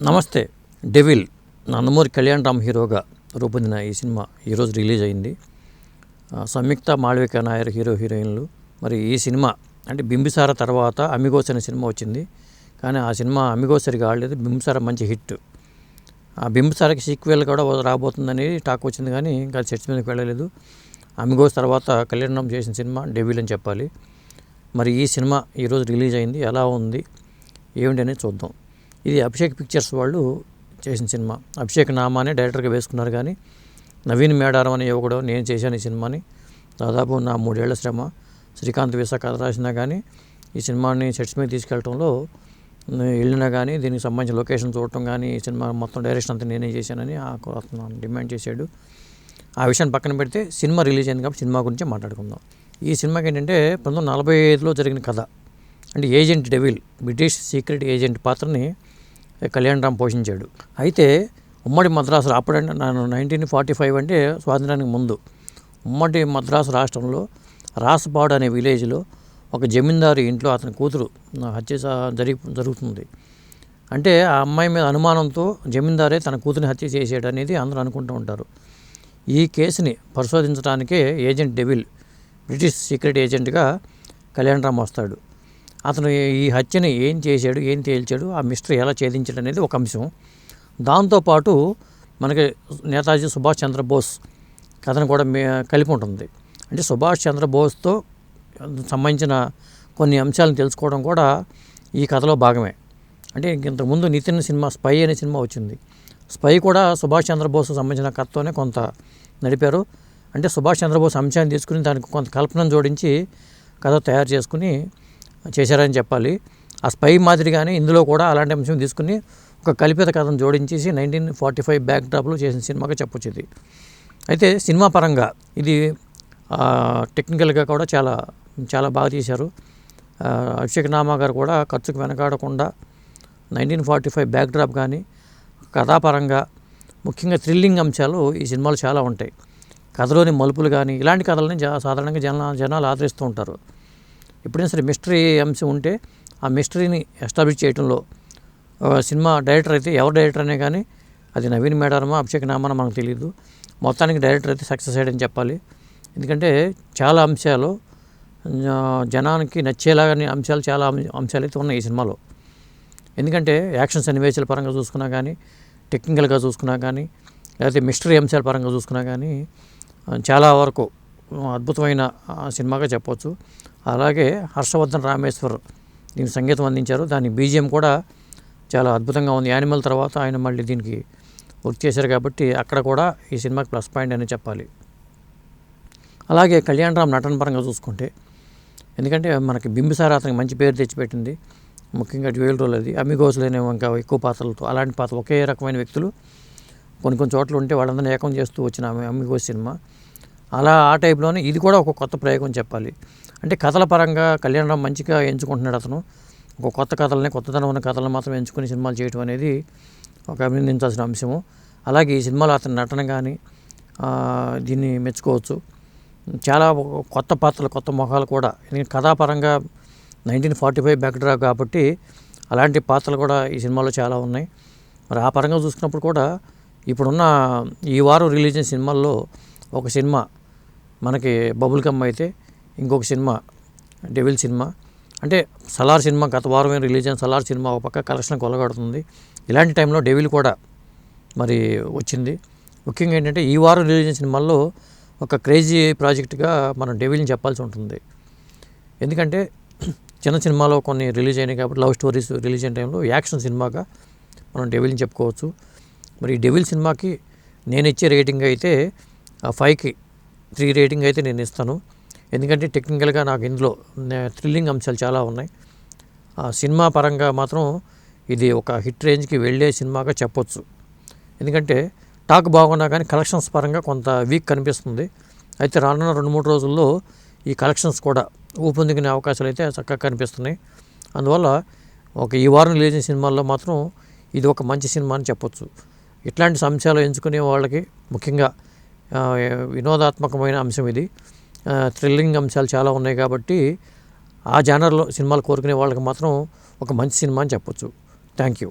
నమస్తే. డెవిల్ నందమూరి కళ్యాణ్ రామ్ హీరోగా రూపొందిన ఈ సినిమా ఈరోజు రిలీజ్ అయింది. సంయుక్త, మాళవిక నాయర్ హీరోయిన్లు. మరి ఈ సినిమా అంటే బింబిసార తర్వాత అమిగోస్ అనే సినిమా వచ్చింది. కానీ ఆ సినిమా అమిగోస్ సరిగా ఆడలేదు. బింబిసార మంచి హిట్. ఆ బింబిసారకి సీక్వెల్ కూడా రాబోతుందని టాక్ వచ్చింది, కానీ ఇంకా సెట్స్ మీదకి వెళ్ళలేదు. అమిగోస్ తర్వాత కళ్యాణ్ రామ్ చేసిన సినిమా డెవిల్ అని చెప్పాలి. మరి ఈ సినిమా ఈరోజు రిలీజ్ అయింది. ఎలా ఉంది ఏమిటి అనేది చూద్దాం. ఇది అభిషేక్ పిక్చర్స్ వాళ్ళు చేసిన సినిమా. అభిషేక్ నామానే డైరెక్టర్గా వేసుకున్నారు, కానీ నవీన్ మేడారం అనే యువకుడు నేను చేశాను ఈ సినిమాని. దాదాపు నా 3 ఏళ్ల శ్రమ. శ్రీకాంత్ వీసా కథ రాసినా కానీ ఈ సినిమాని సెట్స్ మీద తీసుకెళ్ళటంలో వెళ్ళినా కానీ దీనికి సంబంధించిన లొకేషన్ చూడటం కానీ ఈ సినిమా మొత్తం డైరెక్షన్ అంతా నేనే చేశానని అతను డిమాండ్ చేశాడు. ఆ విషయాన్ని పక్కన పెడితే సినిమా రిలీజ్ అయింది కాబట్టి సినిమా గురించి మాట్లాడుకుందాం. ఈ సినిమాకి ఏంటంటే 1945లో జరిగిన కథ. అంటే agent devil, British secret agent పాత్రని కళ్యాణ్ రామ్ పోషించాడు. అయితే ఉమ్మడి మద్రాసు, అప్పుడంటే 1945 అంటే స్వాతంత్రానికి ముందు, ఉమ్మడి మద్రాసు రాష్ట్రంలో రాసపాడు అనే విలేజ్లో ఒక జమీందారు ఇంట్లో అతని కూతురు హత్య జరుగుతుంది. అంటే ఆ అమ్మాయి మీద అనుమానంతో జమీందారే తన కూతురిని హత్య చేసాడు అనేది అందరూ అనుకుంటూ ఉంటారు. ఈ కేసుని పరిశోధించడానికే ఏజెంట్ డెవిల్, బ్రిటిష్ సీక్రెట్ ఏజెంట్గా కళ్యాణ్ రామ్ వస్తాడు. అతను ఈ హత్యని ఏం చేశాడు, ఏం తేల్చాడు, ఆ మిస్టరీ ఎలా ఛేదించాడు అనేది ఒక అంశం. దాంతోపాటు మనకి నేతాజీ సుభాష్ చంద్రబోస్ కథను కూడా కలిపి ఉంటుంది. అంటే సుభాష్ చంద్రబోస్తో సంబంధించిన కొన్ని అంశాలను తెలుసుకోవడం కూడా ఈ కథలో భాగమే. అంటే ఇంతకుముందు నితిన్ సినిమా స్పై అనే సినిమా వచ్చింది. స్పై కూడా సుభాష్ చంద్రబోస్కు సంబంధించిన కథతోనే కొంత నడిపారు. అంటే సుభాష్ చంద్రబోస్ అంశాన్ని తీసుకుని దానికి కొంత కల్పనను జోడించి కథ తయారు చేసుకుని చేశారని చెప్పాలి. ఆ స్పై మాదిరిగానే ఇందులో కూడా అలాంటి అంశం తీసుకుని ఒక కల్పిత కథను జోడించేసి 1945 బ్యాక్ డ్రాప్లో చేసిన సినిమాగా చెప్పొచ్చు ఇది. అయితే సినిమా పరంగా ఇది టెక్నికల్గా కూడా చాలా చాలా బాగా తీశారు. అభిషేక్ నామా గారు కూడా ఖర్చుకు వెనకాడకుండా 1945 బ్యాక్ డ్రాప్ కానీ కథాపరంగా ముఖ్యంగా థ్రిల్లింగ్ అంశాలు ఈ సినిమాలు చాలా ఉంటాయి. కథలోని మలుపులు కానీ ఇలాంటి కథలని సాధారణంగా జనాలు ఆదరిస్తూ ఉంటారు. ఎప్పుడైనా సరే మిస్టరీ అంశం ఉంటే ఆ మిస్టరీని ఎస్టాబ్లిష్ చేయడంలో సినిమా డైరెక్టర్ అయితే ఎవరు డైరెక్టర్ అనే కానీ అది నవీన్ మేడారమా అభిషేక్ నామానో మనకు తెలియదు. మొత్తానికి డైరెక్టర్ అయితే సక్సెస్ అయ్యాడని చెప్పాలి. ఎందుకంటే చాలా అంశాలు జనానికి నచ్చేలాగానే చాలా అంశాలు అయితే ఉన్నాయి ఈ సినిమాలో. ఎందుకంటే యాక్షన్ సన్నివేశాల పరంగా చూసుకున్నా కానీ, టెక్నికల్గా చూసుకున్నా కానీ, లేకపోతే మిస్టరీ అంశాల పరంగా చూసుకున్నా కానీ చాలా వరకు అద్భుతమైన సినిమాగా చెప్పవచ్చు. అలాగే హర్షవర్ధన్ రామేశ్వర్ దీనికి సంగీతం అందించారు. దాని బీజిఎం కూడా చాలా అద్భుతంగా ఉంది. యానిమల్ తర్వాత ఆయన మళ్ళీ దీనికి వర్క్ చేశారు కాబట్టి అక్కడ కూడా ఈ సినిమాకి ప్లస్ పాయింట్ అని చెప్పాలి. అలాగే కళ్యాణ్ రామ్ నటన పరంగా చూసుకుంటే, ఎందుకంటే మనకి బింబిసార అతనికి మంచి పేరు తెచ్చిపెట్టింది. ముఖ్యంగా డ్యూయల్ రోల్ అది. అమిగోస్లోనే ఇంకా ఎక్కువ పాత్రలతో అలాంటి పాత్ర ఒకే రకమైన వ్యక్తులు కొన్ని చోట్ల ఉంటే వాళ్ళందరినీ ఏకం చేస్తూ వచ్చిన అమిగోస్ సినిమా. అలా ఆ టైప్లోనే ఇది కూడా ఒక కొత్త ప్రయోగం చెప్పాలి. అంటే కథల పరంగా కళ్యాణ్ రామ్ మంచిగా ఎంచుకుంటున్నాడు. అతను ఒక కొత్త కథలని, కొత్తదనం ఉన్న కథలను మాత్రం ఎంచుకుని సినిమాలు చేయడం అనేది ఒక అభినందించాల్సిన అంశము. అలాగే ఈ సినిమాలో అతని నటన కానీ దీన్ని మెచ్చుకోవచ్చు. చాలా కొత్త పాత్రలు, కొత్త మొహాలు కూడా. కథాపరంగా 1945 బ్యాక్ డ్రాప్ కాబట్టి అలాంటి పాత్రలు కూడా ఈ సినిమాలో చాలా ఉన్నాయి. మరి ఆ పరంగా చూసుకున్నప్పుడు కూడా ఇప్పుడున్న ఈ వారం రిలీజ్ అయిన సినిమాల్లో ఒక సినిమా మనకి బబుల్ గమ్ అయితే, ఇంకొక సినిమా డెవిల్ సినిమా. అంటే సలార్ సినిమా గత వారమే రిలీజ్ అయిన సలార్ సినిమా ఒక పక్క కలెక్షన్ కొలగడుతుంది. ఇలాంటి టైంలో డెవిల్ కూడా మరి వచ్చింది. ముఖ్యంగా ఏంటంటే ఈ వారం రిలీజ్ అయిన సినిమాల్లో ఒక క్రేజీ ప్రాజెక్ట్గా మనం డెవిల్ని చెప్పాల్సి ఉంటుంది. ఎందుకంటే చిన్న సినిమాలో కొన్ని రిలీజ్ అయినాయి కాబట్టి, లవ్ స్టోరీస్ రిలీజ్ అయిన టైంలో యాక్షన్ సినిమాగా మనం డెవిల్ని చెప్పుకోవచ్చు. మరి ఈ డెవిల్ సినిమాకి నేను ఇచ్చే రేటింగ్ అయితే 5కి 3 రేటింగ్ అయితే నేను ఇస్తాను. ఎందుకంటే టెక్నికల్గా నాకు ఇందులో థ్రిల్లింగ్ అంశాలు చాలా ఉన్నాయి. సినిమా పరంగా మాత్రం ఇది ఒక హిట్ రేంజ్కి వెళ్ళే సినిమాగా చెప్పొచ్చు. ఎందుకంటే టాక్ బాగున్నా కానీ కలెక్షన్స్ పరంగా కొంత వీక్ కనిపిస్తుంది. అయితే రానున్న 2-3 రోజుల్లో ఈ కలెక్షన్స్ కూడా ఊపందుకునే అవకాశాలు అయితే చక్కగా కనిపిస్తున్నాయి. అందువల్ల ఈ వారం రిలీజ్ అయిన సినిమాల్లో మాత్రం ఇది ఒక మంచి సినిమా అని చెప్పొచ్చు. ఇట్లాంటి అంశాలు ఎంచుకునే వాళ్ళకి ముఖ్యంగా వినోదాత్మకమైన అంశం ఇది. థ్రిల్లింగ్ అంశాలు చాలా ఉన్నాయి కాబట్టి ఆ జానర్లో సినిమాలు కోరుకునే వాళ్ళకి మాత్రం ఒక మంచి సినిమా అని చెప్పొచ్చు. Thank you.